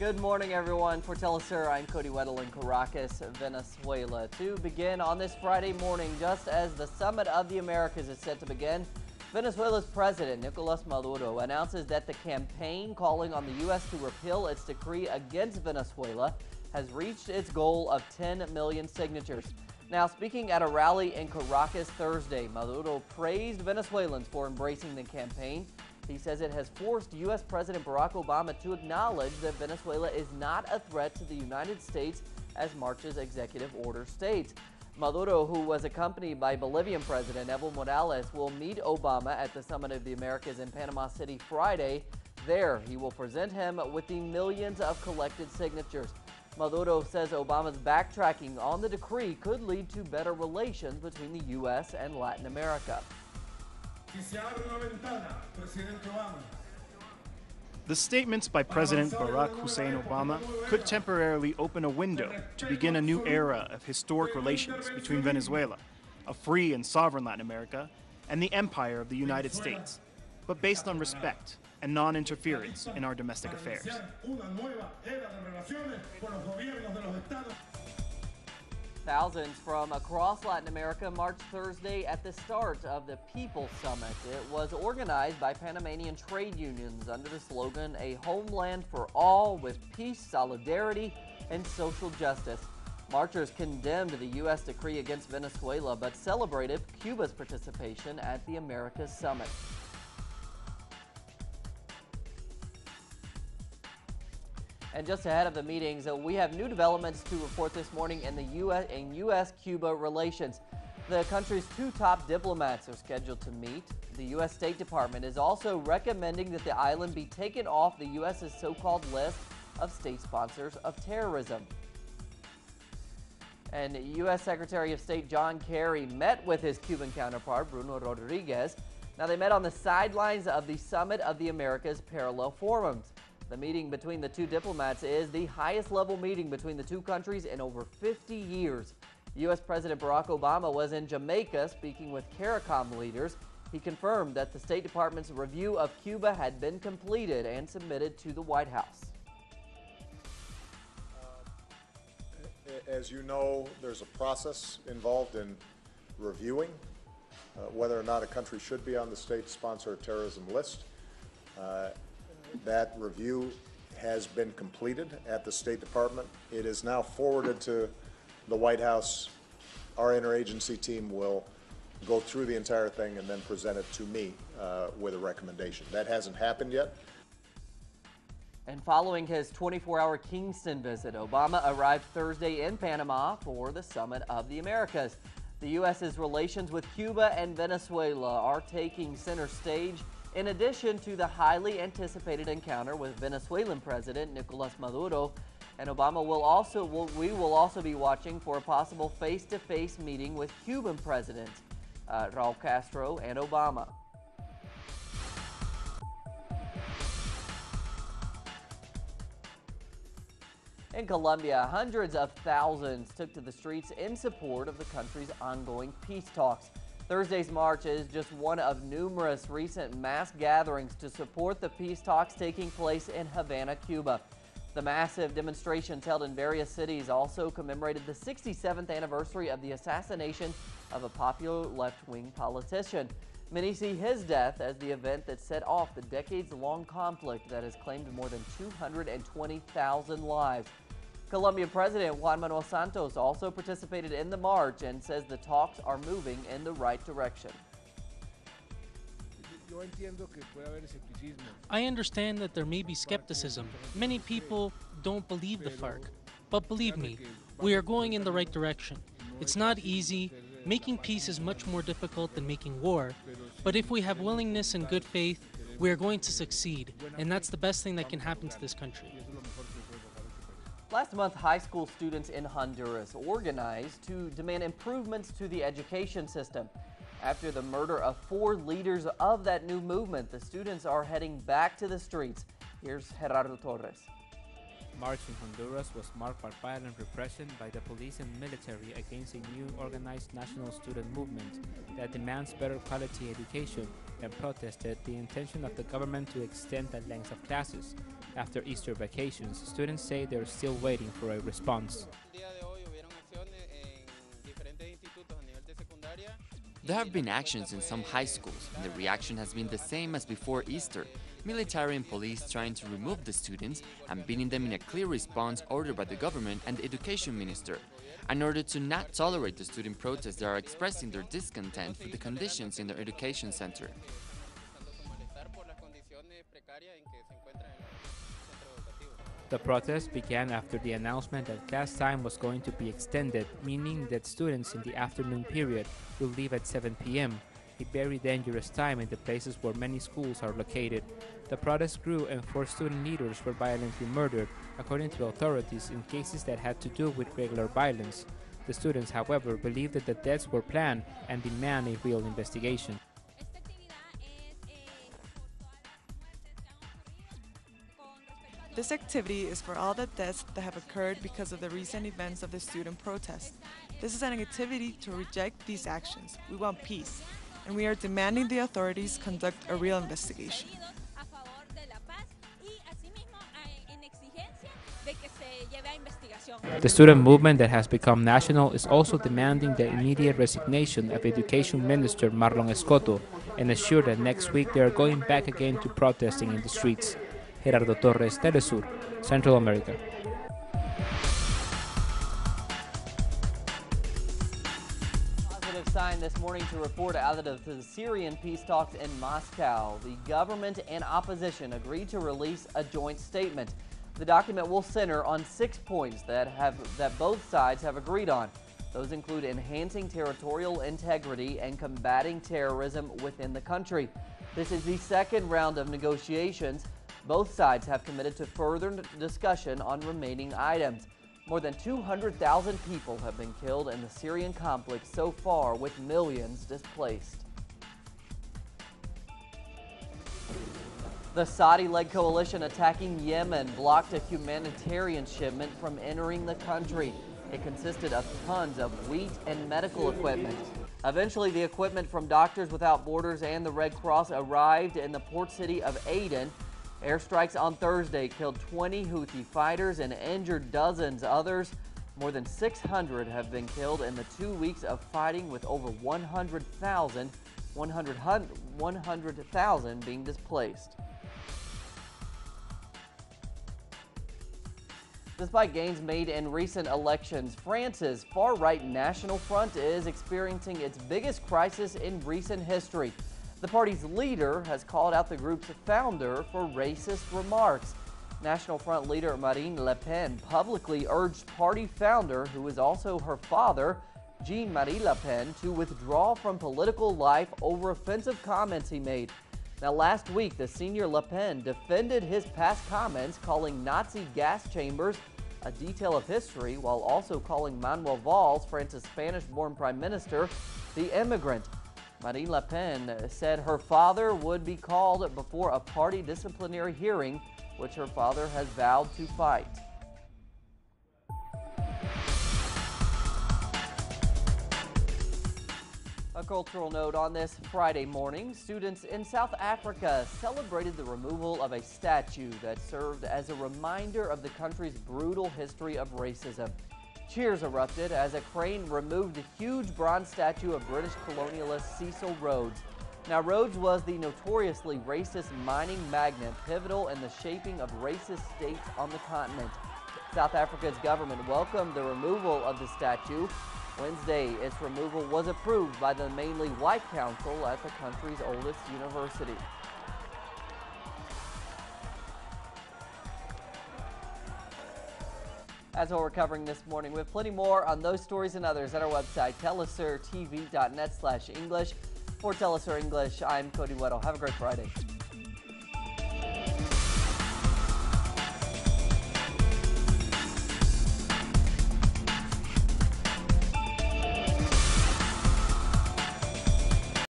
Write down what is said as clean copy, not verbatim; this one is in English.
Good morning, everyone. For teleSUR, I'm Cody Weddle in Caracas, Venezuela. To begin on this Friday morning, just as the Summit of the Americas is set to begin, Venezuela's President Nicolas Maduro announces that the campaign calling on the U.S. to repeal its decree against Venezuela has reached its goal of 10 million signatures. Now, speaking at a rally in Caracas Thursday, Maduro praised Venezuelans for embracing the campaign. He says it has forced U.S. President Barack Obama to acknowledge that Venezuela is not a threat to the United States, as March's executive order states. Maduro, who was accompanied by Bolivian President Evo Morales, will meet Obama at the Summit of the Americas in Panama City Friday. There, he will present him with the millions of collected signatures. Maduro says Obama's backtracking on the decree could lead to better relations between the U.S. and Latin America. The statements by President Barack Hussein Obama could temporarily open a window to begin a new era of historic relations between Venezuela, a free and sovereign Latin America, and the empire of the United States, but based on respect and non-interference in our domestic affairs. Thousands from across Latin America marched Thursday at the start of the People's Summit. It was organized by Panamanian trade unions under the slogan, "A Homeland for All with Peace, Solidarity, and Social Justice." Marchers condemned the U.S. decree against Venezuela, but celebrated Cuba's participation at the Americas Summit. And just ahead of the meetings, we have new developments to report this morning in the U.S.-Cuba relations. The country's two top diplomats are scheduled to meet. The U.S. State Department is also recommending that the island be taken off the U.S.'s so-called list of state sponsors of terrorism. And U.S. Secretary of State John Kerry met with his Cuban counterpart, Bruno Rodriguez. Now, they met on the sidelines of the Summit of the Americas Parallel Forums. The meeting between the two diplomats is the highest level meeting between the two countries in over 50 years. U.S. President Barack Obama was in Jamaica speaking with CARICOM leaders. He confirmed that the State Department's review of Cuba had been completed and submitted to the White House. As you know, there's a process involved in reviewing whether or not a country should be on the state sponsor of terrorism list. That review has been completed at the State Department. It is now forwarded to the White House. Our interagency team will go through the entire thing and then present it to me with a recommendation. That hasn't happened yet. And following his 24-hour Kingston visit, Obama arrived Thursday in Panama for the Summit of the Americas. The U.S.'s relations with Cuba and Venezuela are taking center stage, in addition to the highly anticipated encounter with Venezuelan President Nicolas Maduro. And we will also be watching for a possible face-to-face meeting with Cuban Presidents Raul Castro and Obama. In Colombia, hundreds of thousands took to the streets in support of the country's ongoing peace talks. Thursday's march is just one of numerous recent mass gatherings to support the peace talks taking place in Havana, Cuba. The massive demonstrations held in various cities also commemorated the 67th anniversary of the assassination of a popular left-wing politician. Many see his death as the event that set off the decades-long conflict that has claimed more than 220,000 lives. Colombian President Juan Manuel Santos also participated in the march and says the talks are moving in the right direction. I understand that there may be skepticism. Many people don't believe the FARC. But believe me, we are going in the right direction. It's not easy. Making peace is much more difficult than making war. But if we have willingness and good faith, we are going to succeed. And that's the best thing that can happen to this country. Last month, high school students in Honduras organized to demand improvements to the education system. After the murder of 4 leaders of that new movement, the students are heading back to the streets. Here's Gerardo Torres. March in Honduras was marked by violent repression by the police and military against a new organized national student movement that demands better quality education and protested the intention of the government to extend the length of classes. After Easter vacations, students say they're still waiting for a response. There have been actions in some high schools, and the reaction has been the same as before Easter. Military and police trying to remove the students and beating them in a clear response ordered by the government and the education minister. In order to not tolerate the student protests, they are expressing their discontent for the conditions in their education center. The protest began after the announcement that class time was going to be extended, meaning that students in the afternoon period will leave at 7 p.m., a very dangerous time in the places where many schools are located. The protest grew and 4 student leaders were violently murdered, according to authorities, in cases that had to do with regular violence. The students, however, believe that the deaths were planned and demand a real investigation. This activity is for all the deaths that have occurred because of the recent events of the student protest. This is an activity to reject these actions. We want peace, and we are demanding the authorities conduct a real investigation. The student movement that has become national is also demanding the immediate resignation of Education Minister Marlon Escoto and assure that next week they are going back again to protesting in the streets. Gerardo Torres, TeleSUR, Central America. Positive sign this morning to report out of the Syrian peace talks in Moscow. The government and opposition agreed to release a joint statement. The document will center on 6 points that both sides have agreed on. Those include enhancing territorial integrity and combating terrorism within the country. This is the second round of negotiations. Both sides have committed to further discussion on remaining items. More than 200,000 people have been killed in the Syrian conflict so far, with millions displaced. The Saudi-led coalition attacking Yemen blocked a humanitarian shipment from entering the country. It consisted of tons of wheat and medical equipment. Eventually, the equipment from Doctors Without Borders and the Red Cross arrived in the port city of Aden. Airstrikes on Thursday killed 20 Houthi fighters and injured dozens others. More than 600 have been killed in the 2 weeks of fighting, with over 100,000 being displaced. Despite gains made in recent elections, France's far-right National Front is experiencing its biggest crisis in recent history. The party's leader has called out the group's founder for racist remarks. National Front leader Marine Le Pen publicly urged party founder, who is also her father, Jean-Marie Le Pen, to withdraw from political life over offensive comments he made. Now, last week, the senior Le Pen defended his past comments, calling Nazi gas chambers a detail of history, while also calling Manuel Valls, France's Spanish-born prime minister, the immigrant. Marine Le Pen said her father would be called before a party disciplinary hearing, which her father has vowed to fight. A cultural note on this Friday morning: students in South Africa celebrated the removal of a statue that served as a reminder of the country's brutal history of racism. Cheers erupted as a crane removed the huge bronze statue of British colonialist Cecil Rhodes. Now, Rhodes was the notoriously racist mining magnate pivotal in the shaping of racist states on the continent. South Africa's government welcomed the removal of the statue. Wednesday, its removal was approved by the mainly white council at the country's oldest university. That's what we're covering this morning. We have plenty more on those stories and others at our website, telesurtv.net/English. For teleSUR English, I'm Cody Weddle. Have a great Friday.